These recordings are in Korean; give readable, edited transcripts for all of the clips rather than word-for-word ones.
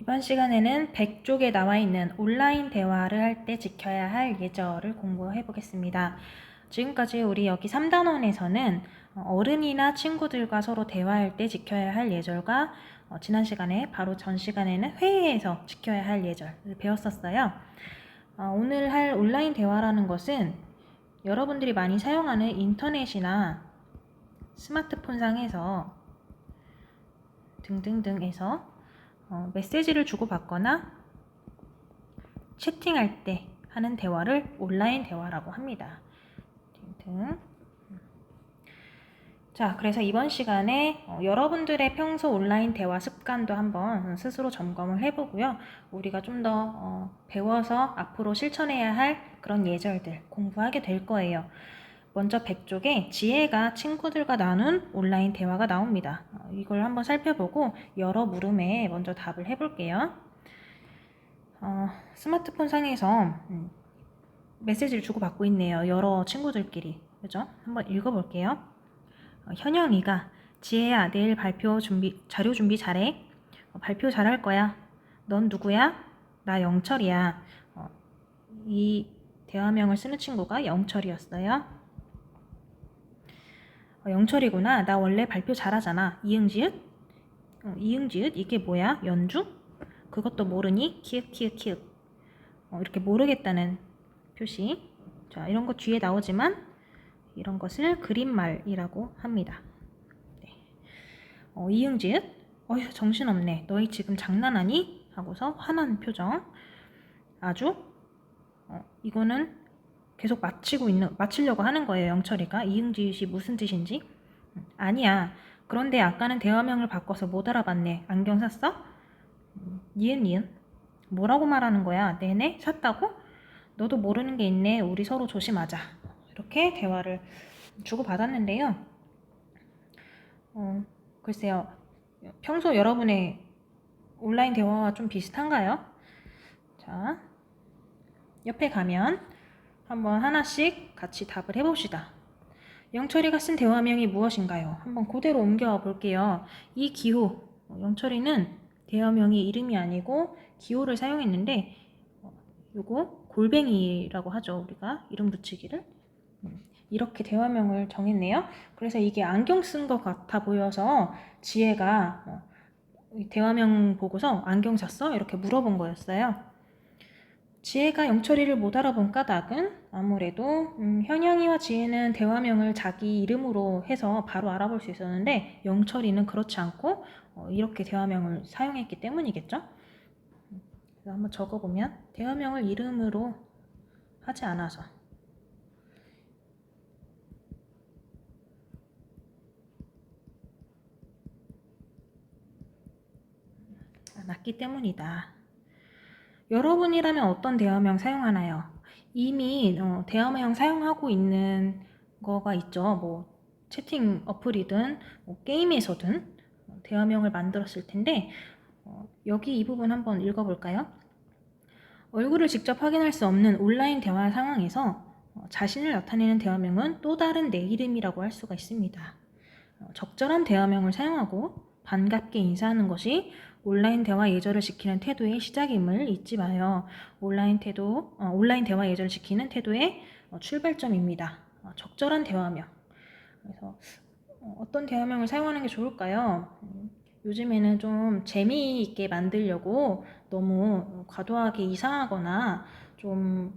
이번 시간에는 100쪽에 나와 있는 온라인 대화를 할 때 지켜야 할 예절을 공부해 보겠습니다. 지금까지 우리 여기 3단원에서는 어른이나 친구들과 서로 대화할 때 지켜야 할 예절과 지난 시간에 바로 전 시간에는 회의에서 지켜야 할 예절을 배웠었어요. 오늘 할 온라인 대화라는 것은 여러분들이 많이 사용하는 인터넷이나 스마트폰 상에서 등등등에서 메시지를 주고받거나 채팅할 때 하는 대화를 온라인 대화라고 합니다. 등등. 자, 그래서 이번 시간에 여러분들의 평소 온라인 대화 습관도 한번 스스로 점검을 해보고요. 우리가 좀 더 배워서 앞으로 실천해야 할 그런 예절들 공부하게 될 거예요. 먼저 100쪽에 지혜가 친구들과 나눈 온라인 대화가 나옵니다. 이걸 한번 살펴보고 여러 물음에 먼저 답을 해볼게요. 스마트폰 상에서 메시지를 주고받고 있네요. 여러 친구들끼리. 그죠? 한번 읽어볼게요. 현영이가 지혜야, 내일 자료 준비 잘해. 발표 잘할 거야. 넌 누구야? 나 영철이야. 이 대화명을 쓰는 친구가 영철이었어요. 영철이구나. 나 원래 발표 잘하잖아. 이응지읒? 이응지읒? 이게 뭐야? 연주? 그것도 모르니? 키읔. 이렇게 모르겠다는 표시. 자, 이런 거 뒤에 나오지만 이런 것을 그림말이라고 합니다. 네. 이응지읒? 어휴, 정신없네. 너희 지금 장난하니? 하고서 화난 표정. 아주? 이거는 계속 맞히려고 하는 거예요, 영철이가. 이응지읒이 무슨 뜻인지. 아니야. 그런데 아까는 대화명을 바꿔서 못 알아봤네. 안경 샀어? 니은. 뭐라고 말하는 거야? 네네? 샀다고? 너도 모르는 게 있네. 우리 서로 조심하자. 이렇게 대화를 주고받았는데요. 글쎄요. 평소 여러분의 온라인 대화와 좀 비슷한가요? 자, 옆에 가면 한번 하나씩 같이 답을 해봅시다. 영철이가 쓴 대화명이 무엇인가요? 한번 그대로 옮겨와 볼게요. 이 기호, 영철이는 대화명이 이름이 아니고 기호를 사용했는데 요거 골뱅이라고 하죠. 우리가 이름 붙이기를. 이렇게 대화명을 정했네요. 그래서 이게 안경 쓴 것 같아 보여서 지혜가 대화명 보고서 안경 샀어? 이렇게 물어본 거였어요. 지혜가 영철이를 못 알아본 까닭은 아무래도 현영이와 지혜는 대화명을 자기 이름으로 해서 바로 알아볼 수 있었는데 영철이는 그렇지 않고 이렇게 대화명을 사용했기 때문이겠죠. 그래서 한번 적어보면 대화명을 이름으로 하지 않아서 않았기 때문이다. 여러분이라면 어떤 대화명 사용하나요? 이미 대화명 사용하고 있는 거가 있죠. 뭐 채팅 어플이든 뭐 게임에서든 대화명을 만들었을 텐데 여기 이 부분 한번 읽어볼까요? 얼굴을 직접 확인할 수 없는 온라인 대화 상황에서 자신을 나타내는 대화명은 또 다른 내 이름이라고 할 수가 있습니다. 적절한 대화명을 사용하고 반갑게 인사하는 것이 온라인 대화 예절을 지키는 태도의 시작임을 잊지 마요. 온라인 대화 예절을 지키는 태도의 출발점입니다. 적절한 대화명. 그래서 어떤 대화명을 사용하는 게 좋을까요? 요즘에는 좀 재미있게 만들려고 너무 과도하게 이상하거나 좀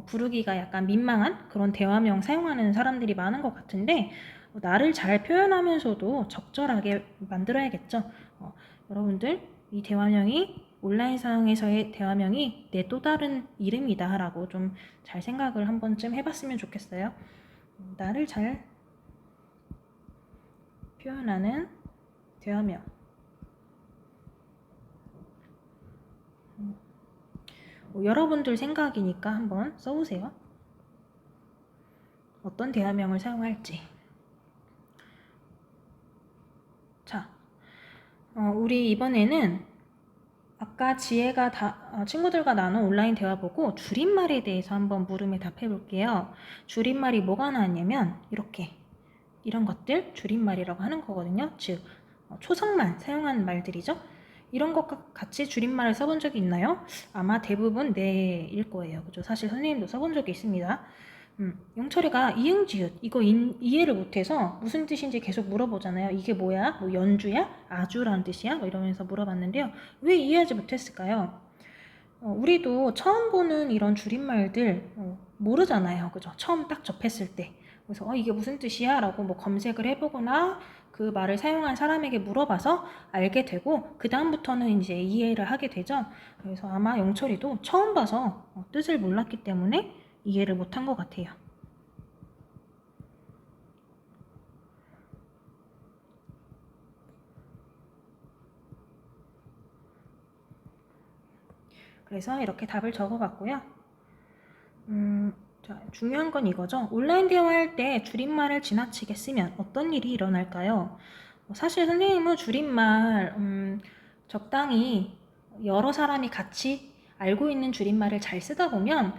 부르기가 약간 민망한 그런 대화명 사용하는 사람들이 많은 것 같은데 나를 잘 표현하면서도 적절하게 만들어야겠죠. 여러분들 이 대화명이 온라인상에서의 대화명이 내 또 다른 이름이다 라고 좀 잘 생각을 한 번쯤 해봤으면 좋겠어요. 나를 잘 표현하는 대화명. 여러분들 생각이니까 한번 써보세요. 어떤 대화명을 사용할지. 자, 우리 이번에는 아까 지혜가 친구들과 나눈 온라인 대화 보고 줄임말에 대해서 한번 물음에 답해 볼게요. 줄임말이 뭐가 나왔냐면 이런 것들 줄임말이라고 하는 거거든요. 즉 초성만 사용한 말들이죠. 이런 것과 같이 줄임말을 써본 적이 있나요? 아마 대부분 네일 거예요. 그죠? 사실 선생님도 써본 적이 있습니다. 영철이가 이응지읒 이거 이해를 못해서 무슨 뜻인지 계속 물어보잖아요. 이게 뭐야? 뭐 연주야? 아주라는 뜻이야? 뭐 이러면서 물어봤는데요. 왜 이해하지 못했을까요? 우리도 처음 보는 이런 줄임말들 모르잖아요. 그죠? 처음 딱 접했을 때. 그래서 이게 무슨 뜻이야? 라고 뭐 검색을 해보거나 그 말을 사용한 사람에게 물어봐서 알게 되고 그 다음부터는 이제 이해를 하게 되죠. 그래서 아마 영철이도 처음 봐서 뜻을 몰랐기 때문에 이해를 못한 것 같아요. 그래서 이렇게 답을 적어봤고요. 자, 중요한 건 이거죠. 온라인 대화할 때 줄임말을 지나치게 쓰면 어떤 일이 일어날까요? 사실 선생님은 줄임말 적당히 여러 사람이 같이 알고 있는 줄임말을 잘 쓰다 보면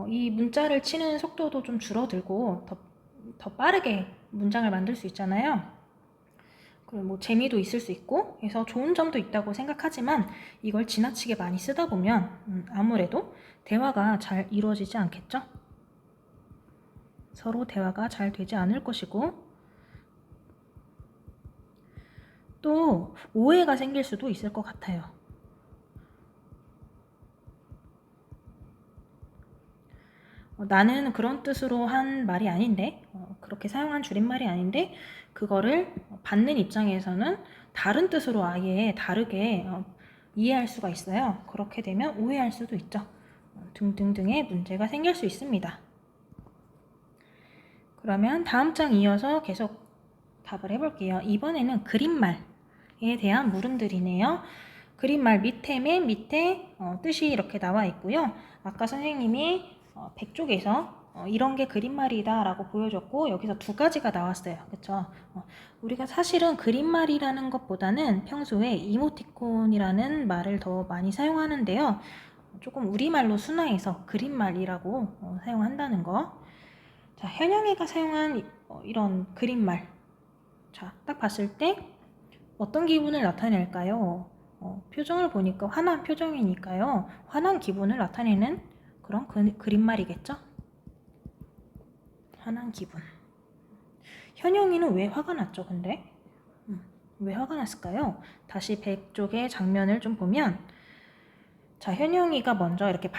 이 문자를 치는 속도도 좀 줄어들고 더 빠르게 문장을 만들 수 있잖아요. 그리고 뭐 재미도 있을 수 있고 해서 좋은 점도 있다고 생각하지만 이걸 지나치게 많이 쓰다 보면 아무래도 대화가 잘 이루어지지 않겠죠? 서로 대화가 잘 되지 않을 것이고 또 오해가 생길 수도 있을 것 같아요. 나는 그런 뜻으로 한 말이 아닌데 그렇게 사용한 줄임말이 아닌데 그거를 받는 입장에서는 다른 뜻으로 아예 다르게 이해할 수가 있어요. 그렇게 되면 오해할 수도 있죠. 등등등의 문제가 생길 수 있습니다. 그러면 다음 장 이어서 계속 답을 해볼게요. 이번에는 그림말에 대한 물음들이네요. 그림말 밑에 맨 밑에 뜻이 이렇게 나와 있고요. 아까 선생님이 100쪽에서 이런 게 그림말이다 라고 보여줬고 여기서 두 가지가 나왔어요. 그쵸? 우리가 사실은 그림말이라는 것보다는 평소에 이모티콘이라는 말을 더 많이 사용하는데요. 조금 우리말로 순화해서 그림말이라고 사용한다는 거. 자, 현영이가 사용한 이런 그림말. 자, 딱 봤을 때 어떤 기분을 나타낼까요? 표정을 보니까 화난 표정이니까요. 화난 기분을 나타내는 그런 그림말이겠죠? 화난 기분. 현영이는 왜 화가 났죠, 근데? 왜 화가 났을까요? 다시 100쪽의 장면을 좀 보면 자, 현영이가 먼저 이렇게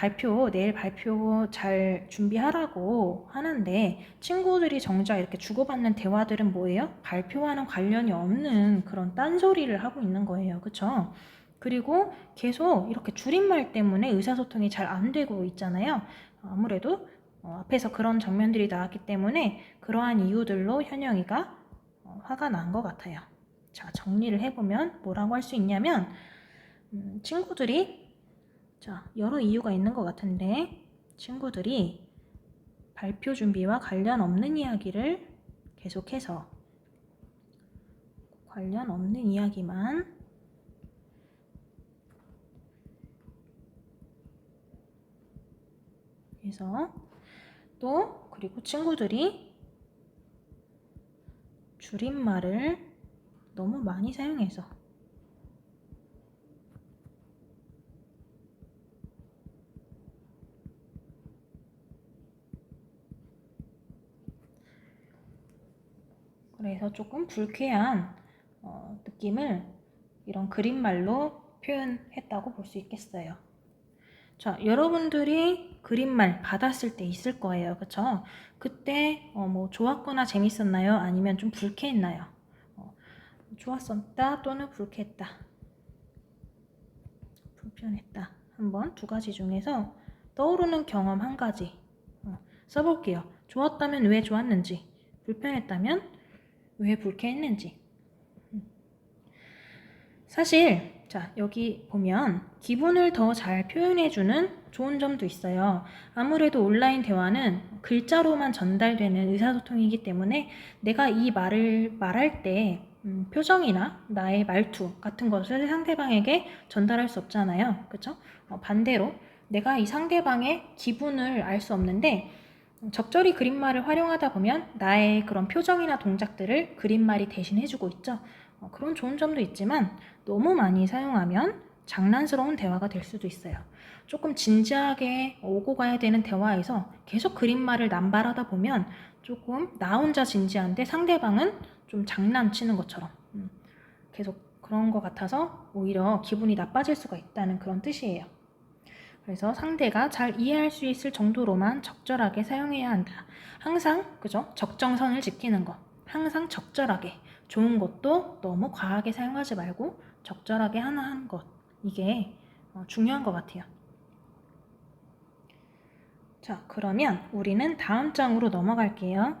내일 발표 잘 준비하라고 하는데 친구들이 정작 이렇게 주고받는 대화들은 뭐예요? 발표와는 관련이 없는 그런 딴소리를 하고 있는 거예요. 그쵸? 그리고 계속 이렇게 줄임말 때문에 의사소통이 잘 안 되고 있잖아요. 아무래도 앞에서 그런 장면들이 나왔기 때문에 그러한 이유들로 현영이가 화가 난 것 같아요. 자, 정리를 해보면 뭐라고 할 수 있냐면 친구들이 자, 여러 이유가 있는 것 같은데 친구들이 발표 준비와 관련 없는 이야기를 계속해서 관련 없는 이야기만 해서 또 그리고 친구들이 줄임말을 너무 많이 사용해서 그래서 조금 불쾌한 느낌을 이런 그림말로 표현했다고 볼 수 있겠어요. 자, 여러분들이 그림말 받았을 때 있을 거예요. 그쵸? 그때 뭐 좋았거나 재밌었나요? 아니면 좀 불쾌했나요? 좋았었다 또는 불쾌했다. 불편했다. 한번 두 가지 중에서 떠오르는 경험 한 가지 써볼게요. 좋았다면 왜 좋았는지, 불편했다면 왜 불쾌했는지. 사실 자, 여기 보면 기분을 더 잘 표현해주는 좋은 점도 있어요. 아무래도 온라인 대화는 글자로만 전달되는 의사소통이기 때문에 내가 이 말을 말할 때 표정이나 나의 말투 같은 것을 상대방에게 전달할 수 없잖아요. 그쵸? 반대로 내가 이 상대방의 기분을 알 수 없는데 적절히 그림말을 활용하다 보면 나의 그런 표정이나 동작들을 그림말이 대신해주고 있죠. 그런 좋은 점도 있지만 너무 많이 사용하면 장난스러운 대화가 될 수도 있어요. 조금 진지하게 오고 가야 되는 대화에서 계속 그림말을 남발하다 보면 조금 나 혼자 진지한데 상대방은 좀 장난치는 것처럼 계속 그런 것 같아서 오히려 기분이 나빠질 수가 있다는 그런 뜻이에요. 그래서 상대가 잘 이해할 수 있을 정도로만 적절하게 사용해야 한다. 항상 그죠? 적정선을 지키는 거. 항상 적절하게. 좋은 것도 너무 과하게 사용하지 말고 적절하게 하는 것. 이게 중요한 것 같아요. 자, 그러면 우리는 다음 장으로 넘어갈게요.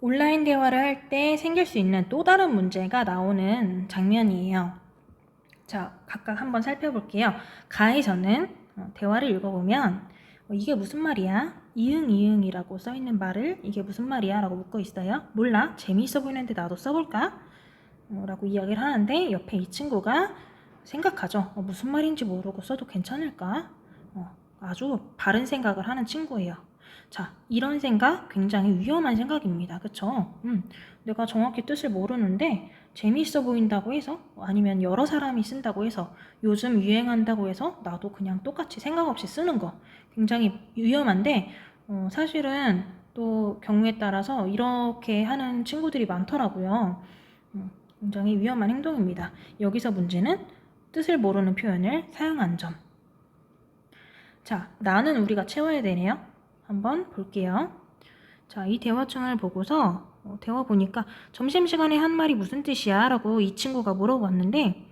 온라인 대화를 할 때 생길 수 있는 또 다른 문제가 나오는 장면이에요. 자, 각각 한번 살펴볼게요. 가에서는 대화를 읽어보면 이게 무슨 말이야? 이응이응이라고 써있는 말을 이게 무슨 말이야? 라고 묻고 있어요. 몰라? 재미있어 보이는데 나도 써볼까? 라고 이야기를 하는데 옆에 이 친구가 생각하죠. 무슨 말인지 모르고 써도 괜찮을까? 아주 바른 생각을 하는 친구예요. 자, 이런 생각 굉장히 위험한 생각입니다. 그쵸? 내가 정확히 뜻을 모르는데 재미있어 보인다고 해서 아니면 여러 사람이 쓴다고 해서 요즘 유행한다고 해서 나도 그냥 똑같이 생각 없이 쓰는 거 굉장히 위험한데 사실은 또 경우에 따라서 이렇게 하는 친구들이 많더라고요. 굉장히 위험한 행동입니다. 여기서 문제는 뜻을 모르는 표현을 사용한 점. 자, 나는 우리가 채워야 되네요. 한번 볼게요. 자, 이 대화창을 보고서 대화 보니까 점심시간에 한 말이 무슨 뜻이야? 라고 이 친구가 물어봤는데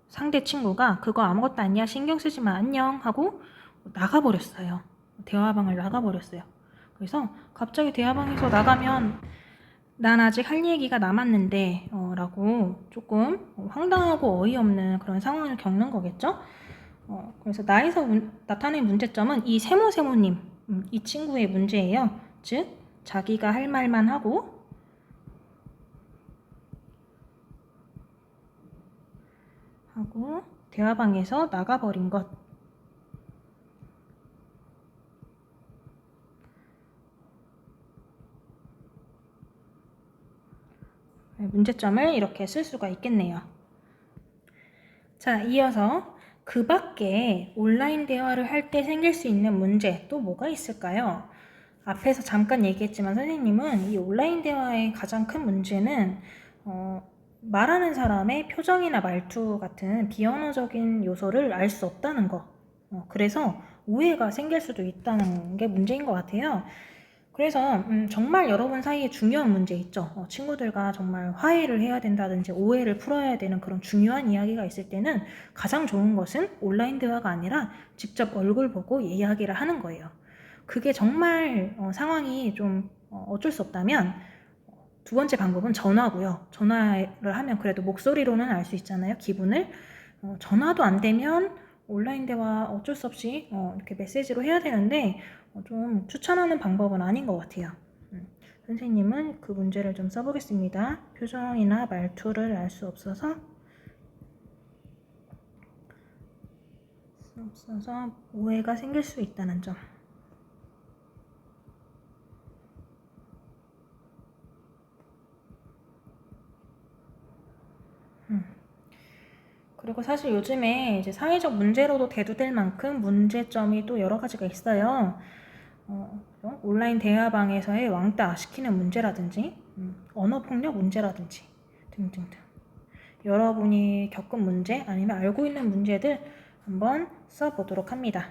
상대 친구가 그거 아무것도 아니야. 신경 쓰지 마. 안녕. 하고 나가버렸어요. 대화방을 나가버렸어요. 그래서 갑자기 대화방에서 나가면 난 아직 할 얘기가 남았는데 라고 조금 황당하고 어이없는 그런 상황을 겪는 거겠죠? 그래서 나에서 나타낸 문제점은 이 세모세모님, 이 친구의 문제예요. 즉, 자기가 할 말만 하고 대화방에서 나가버린 것. 문제점을 이렇게 쓸 수가 있겠네요. 자, 이어서 그 밖에 온라인 대화를 할 때 생길 수 있는 문제 또 뭐가 있을까요? 앞에서 잠깐 얘기했지만 선생님은 이 온라인 대화의 가장 큰 문제는 말하는 사람의 표정이나 말투 같은 비언어적인 요소를 알 수 없다는 거. 그래서 오해가 생길 수도 있다는 게 문제인 것 같아요. 그래서 정말 여러분 사이에 중요한 문제 있죠. 친구들과 정말 화해를 해야 된다든지 오해를 풀어야 되는 그런 중요한 이야기가 있을 때는 가장 좋은 것은 온라인 대화가 아니라 직접 얼굴 보고 이야기를 하는 거예요. 그게 정말 상황이 좀 어쩔 수 없다면 두 번째 방법은 전화고요. 전화를 하면 그래도 목소리로는 알 수 있잖아요. 기분을. 전화도 안 되면 온라인 대화 어쩔 수 없이 이렇게 메시지로 해야 되는데 좀 추천하는 방법은 아닌 것 같아요. 선생님은 그 문제를 좀 써보겠습니다. 표정이나 말투를 알 수 없어서 오해가 생길 수 있다는 점. 그리고 사실 요즘에 이제 사회적 문제로도 대두될 만큼 문제점이 또 여러 가지가 있어요. 온라인 대화방에서의 왕따 시키는 문제라든지, 언어폭력 문제라든지 등등등. 여러분이 겪은 문제 아니면 알고 있는 문제들 한번 써보도록 합니다.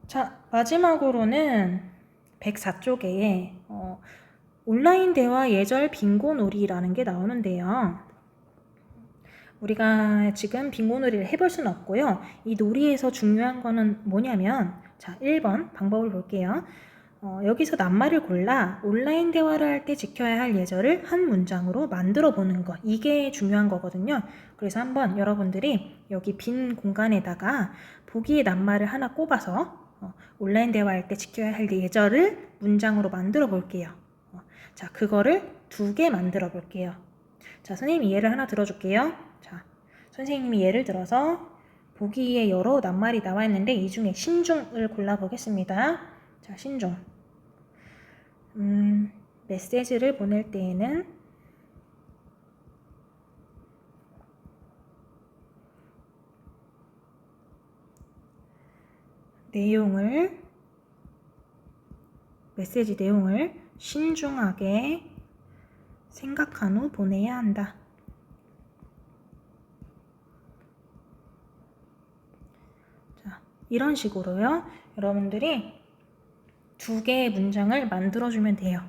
자, 마지막으로는 104쪽에 온라인 대화 예절 빙고 놀이라는 게 나오는데요. 우리가 지금 빙고 놀이를 해볼 수는 없고요. 이 놀이에서 중요한 거는 뭐냐면 자, 1번 방법을 볼게요. 여기서 낱말을 골라 온라인 대화를 할 때 지켜야 할 예절을 한 문장으로 만들어 보는 것. 이게 중요한 거거든요. 그래서 한번 여러분들이 여기 빈 공간에다가 보기의 낱말을 하나 꼽아서 온라인 대화할 때 지켜야 할 예절을 문장으로 만들어 볼게요. 자, 그거를 2개 만들어 볼게요. 자, 선생님이 예를 하나 들어줄게요. 자, 선생님이 예를 들어서 보기에 여러 낱말이 나와 있는데 이 중에 신중을 골라보겠습니다. 자, 신중. 메시지를 보낼 때에는 메시지 내용을 신중하게 생각한 후 보내야 한다. 자, 이런 식으로요. 여러분들이 두 개의 문장을 만들어주면 돼요.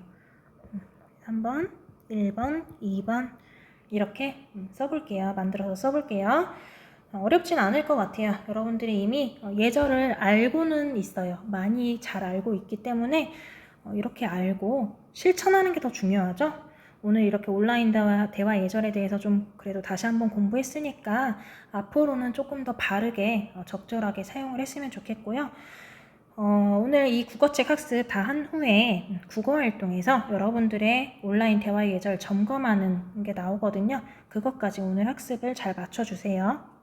3번, 1번, 2번 이렇게 써볼게요. 만들어서 써볼게요. 어렵진 않을 것 같아요. 여러분들이 이미 예절을 알고는 있어요. 많이 잘 알고 있기 때문에 이렇게 알고 실천하는 게 더 중요하죠. 오늘 이렇게 온라인 대화 예절에 대해서 좀 그래도 다시 한번 공부했으니까 앞으로는 조금 더 바르게 적절하게 사용을 했으면 좋겠고요. 오늘 이 국어책 학습 다 한 후에 국어 활동에서 여러분들의 온라인 대화 예절 점검하는 게 나오거든요. 그것까지 오늘 학습을 잘 맞춰주세요.